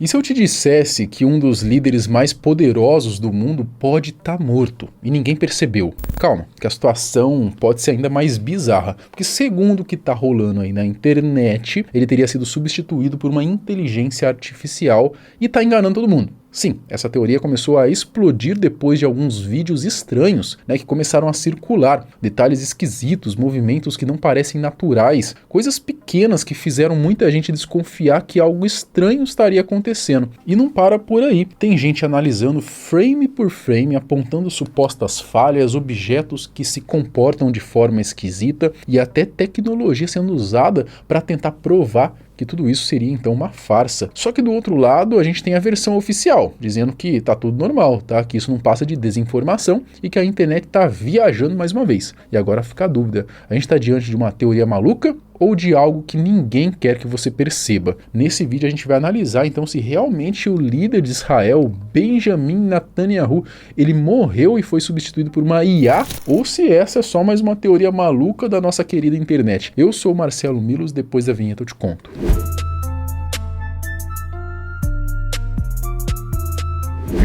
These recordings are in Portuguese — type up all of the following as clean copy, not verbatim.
E se eu te dissesse que um dos líderes mais poderosos do mundo pode estar morto e ninguém percebeu? Calma, que a situação pode ser ainda mais bizarra, porque segundo o que está rolando aí na internet, ele teria sido substituído por uma inteligência artificial e está enganando todo mundo. Sim, essa teoria começou a explodir depois de alguns vídeos estranhos, que começaram a circular. Detalhes esquisitos, movimentos que não parecem naturais, coisas pequenas que fizeram muita gente desconfiar que algo estranho estaria acontecendo. E não para por aí. Tem gente analisando frame por frame, apontando supostas falhas, objetos que se comportam de forma esquisita e até tecnologia sendo usada para tentar provar que tudo isso seria então uma farsa. Só que do outro lado a gente tem a versão oficial, dizendo que tá tudo normal, tá? Que isso não passa de desinformação e que a internet tá viajando mais uma vez. E agora fica a dúvida, a gente tá diante de uma teoria maluca ou de algo que ninguém quer que você perceba? Nesse vídeo a gente vai analisar então se realmente o líder de Israel, Benjamin Netanyahu, ele morreu e foi substituído por uma IA, ou se essa é só mais uma teoria maluca da nossa querida internet. Eu sou o Marcelo Milos, depois da vinheta eu te conto.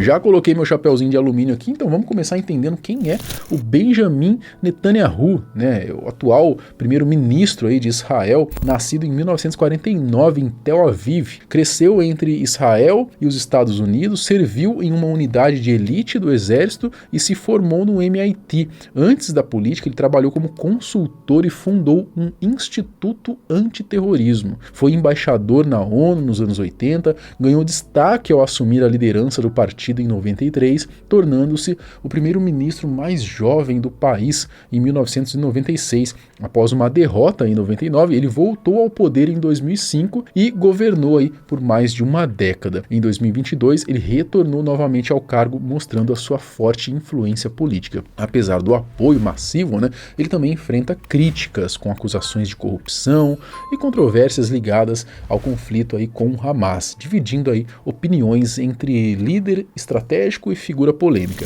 Já coloquei meu chapéuzinho de alumínio aqui, então vamos começar entendendo quem é o Benjamin Netanyahu, o atual primeiro-ministro aí de Israel, nascido em 1949 em Tel Aviv, cresceu entre Israel e os Estados Unidos, serviu em uma unidade de elite do exército e se formou no MIT. Antes da política, ele trabalhou como consultor e fundou um instituto antiterrorismo. Foi embaixador na ONU nos anos 80, ganhou destaque ao assumir a liderança do partido em 93, tornando-se o primeiro-ministro mais jovem do país em 1996. Após uma derrota em 99, ele voltou ao poder em 2005 e governou aí por mais de uma década. Em 2022, ele retornou novamente ao cargo, mostrando a sua forte influência política. Apesar do apoio massivo, ele também enfrenta críticas com acusações de corrupção e controvérsias ligadas ao conflito aí com o Hamas, dividindo aí opiniões entre líder estratégico e figura polêmica.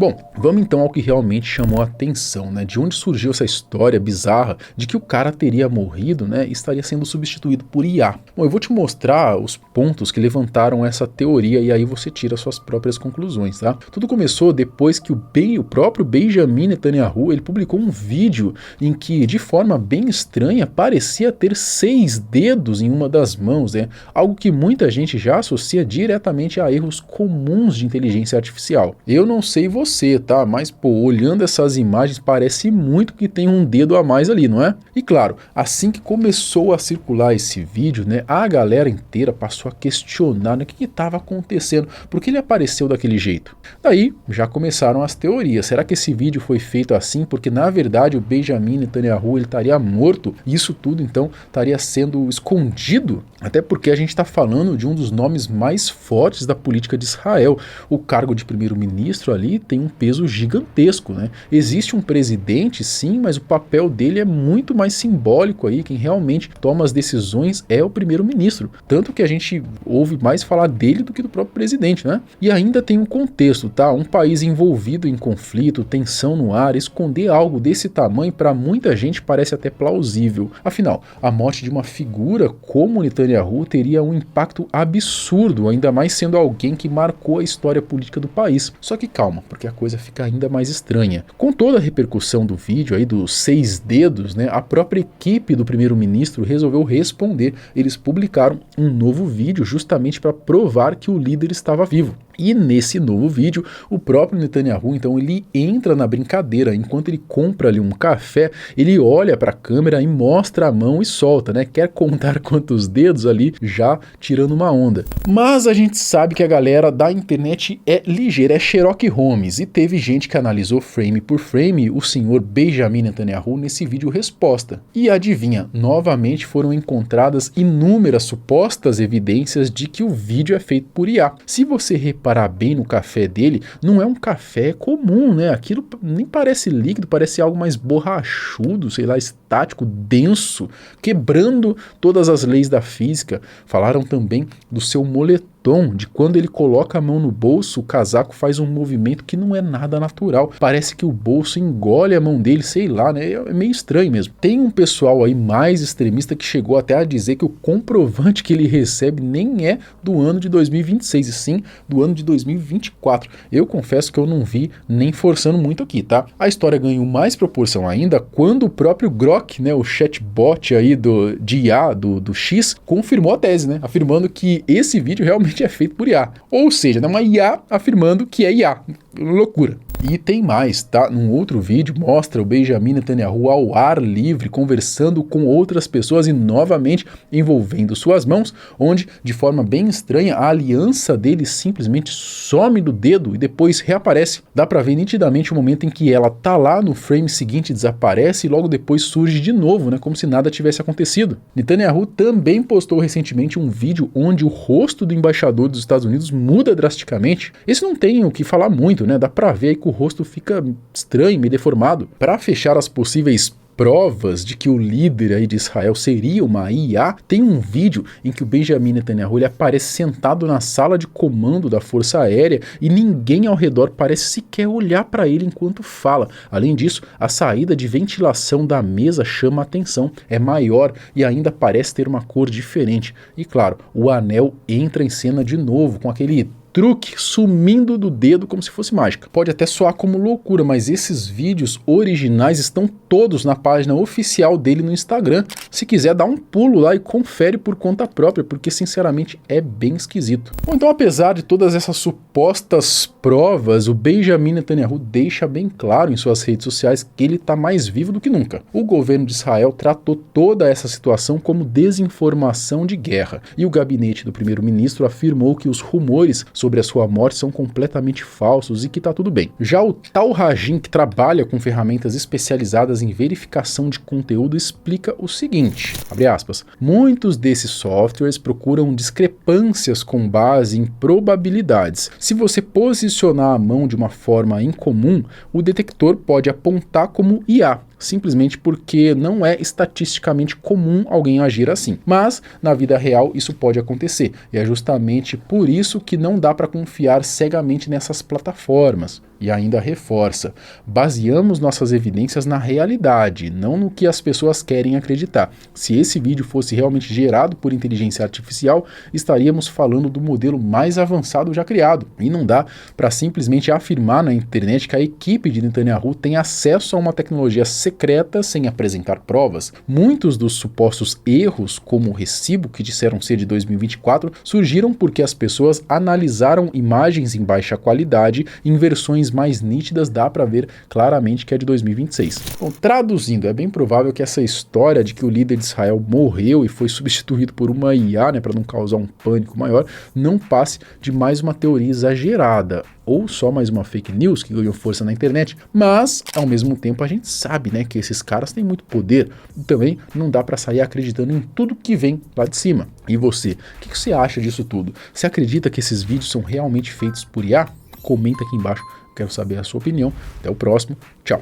Bom, vamos então ao que realmente chamou a atenção, De onde surgiu essa história bizarra de que o cara teria morrido, e estaria sendo substituído por IA. Bom, eu vou te mostrar os pontos que levantaram essa teoria e aí você tira suas próprias conclusões, tá? Tudo começou depois que o próprio Benjamin Netanyahu, ele publicou um vídeo em que, de forma bem estranha, parecia ter 6 dedos em uma das mãos, Algo que muita gente já associa diretamente a erros comuns de inteligência artificial. Eu não sei você, tá? Mas, olhando essas imagens, parece muito que tem um dedo a mais ali, não é? E claro, assim que começou a circular esse vídeo, a galera inteira passou a questionar o que estava acontecendo, por que ele apareceu daquele jeito. Daí, já começaram as teorias. Será que esse vídeo foi feito assim porque, na verdade, o Benjamin Netanyahu ele estaria morto e isso tudo, então, estaria sendo escondido? Até porque a gente está falando de um dos nomes mais fortes da política de Israel. O cargo de primeiro-ministro ali tem um peso gigantesco, Existe um presidente, sim, mas o papel dele é muito mais simbólico aí. Quem realmente toma as decisões é o primeiro-ministro. Tanto que a gente ouve mais falar dele do que do próprio presidente, E ainda tem um contexto, tá? Um país envolvido em conflito, tensão no ar, esconder algo desse tamanho para muita gente parece até plausível. Afinal, a morte de uma figura como Netanyahu teria um impacto absurdo, ainda mais sendo alguém que marcou a história política do país. Só que calma, porque a coisa fica ainda mais estranha. Com toda a repercussão do vídeo aí dos 6 dedos, a própria equipe do primeiro-ministro resolveu responder. Eles publicaram um novo vídeo justamente para provar que o líder estava vivo. E nesse novo vídeo, o próprio Netanyahu, então, ele entra na brincadeira. Enquanto ele compra ali um café, ele olha para a câmera e mostra a mão e solta, Quer contar quantos dedos ali, já tirando uma onda. Mas a gente sabe que a galera da internet é ligeira, é Sherlock Holmes. E teve gente que analisou frame por frame o senhor Benjamin Netanyahu nesse vídeo resposta. E adivinha, novamente foram encontradas inúmeras supostas evidências de que o vídeo é feito por IA. Se você reparar bem no café dele, não é um café comum, Aquilo nem parece líquido, parece algo mais borrachudo, sei lá, estático, denso, quebrando todas as leis da física. Falaram também do seu moletom tom de quando ele coloca a mão no bolso, o casaco faz um movimento que não é nada natural. Parece que o bolso engole a mão dele, sei lá, né? É meio estranho mesmo. Tem um pessoal aí mais extremista que chegou até a dizer que o comprovante que ele recebe nem é do ano de 2026, e sim do ano de 2024. Eu confesso que eu não vi nem forçando muito aqui, tá? A história ganhou mais proporção ainda quando o próprio Grok, né, o chatbot aí de IA do X, confirmou a tese, né? Afirmando que esse vídeo realmente é feito por IA. Ou seja, é uma IA afirmando que é IA. Loucura. E tem mais, tá? Num outro vídeo mostra o Benjamin Netanyahu ao ar livre, conversando com outras pessoas e novamente envolvendo suas mãos, onde, de forma bem estranha, a aliança dele simplesmente some do dedo e depois reaparece. Dá pra ver nitidamente o momento em que ela tá lá no frame seguinte, desaparece e logo depois surge de novo, né? Como se nada tivesse acontecido. Netanyahu também postou recentemente um vídeo onde o rosto do embaixador dos Estados Unidos muda drasticamente. Esse não tem o que falar muito, né? Dá pra ver aí que o rosto fica estranho, meio deformado. Para fechar as possíveis provas de que o líder aí de Israel seria uma IA, tem um vídeo em que o Benjamin Netanyahu ele aparece sentado na sala de comando da Força Aérea e ninguém ao redor parece sequer olhar para ele enquanto fala. Além disso, a saída de ventilação da mesa chama a atenção, é maior e ainda parece ter uma cor diferente. E claro, o anel entra em cena de novo com aquele truque sumindo do dedo como se fosse mágica. Pode até soar como loucura, mas esses vídeos originais estão todos na página oficial dele no Instagram. Se quiser, dá um pulo lá e confere por conta própria, porque sinceramente é bem esquisito. Bom, então apesar de todas essas supostas provas, o Benjamin Netanyahu deixa bem claro em suas redes sociais que ele está mais vivo do que nunca. O governo de Israel tratou toda essa situação como desinformação de guerra, e o gabinete do primeiro-ministro afirmou que os rumores sobre a sua morte são completamente falsos e que tá tudo bem. Já o Tal Rajin, que trabalha com ferramentas especializadas em verificação de conteúdo, explica o seguinte, abre aspas, muitos desses softwares procuram discrepâncias com base em probabilidades. Se você posicionar a mão de uma forma incomum, o detector pode apontar como IA, simplesmente porque não é estatisticamente comum alguém agir assim. Mas, na vida real, isso pode acontecer. E é justamente por isso que não dá para confiar cegamente nessas plataformas. E ainda reforça, baseamos nossas evidências na realidade, não no que as pessoas querem acreditar. Se esse vídeo fosse realmente gerado por inteligência artificial, estaríamos falando do modelo mais avançado já criado. E não dá para simplesmente afirmar na internet que a equipe de Netanyahu tem acesso a uma tecnologia secreta sem apresentar provas. Muitos dos supostos erros, como o recibo que disseram ser de 2024, surgiram porque as pessoas analisaram imagens em baixa qualidade em versões mais nítidas, dá para ver claramente que é de 2026. Bom, traduzindo, é bem provável que essa história de que o líder de Israel morreu e foi substituído por uma IA, né, para não causar um pânico maior, não passe de mais uma teoria exagerada, ou só mais uma fake news que ganhou força na internet, mas ao mesmo tempo a gente sabe, né, que esses caras têm muito poder e também não dá para sair acreditando em tudo que vem lá de cima. E você, o que você acha disso tudo? Você acredita que esses vídeos são realmente feitos por IA? Comenta aqui embaixo, quero saber a sua opinião. Até o próximo, tchau!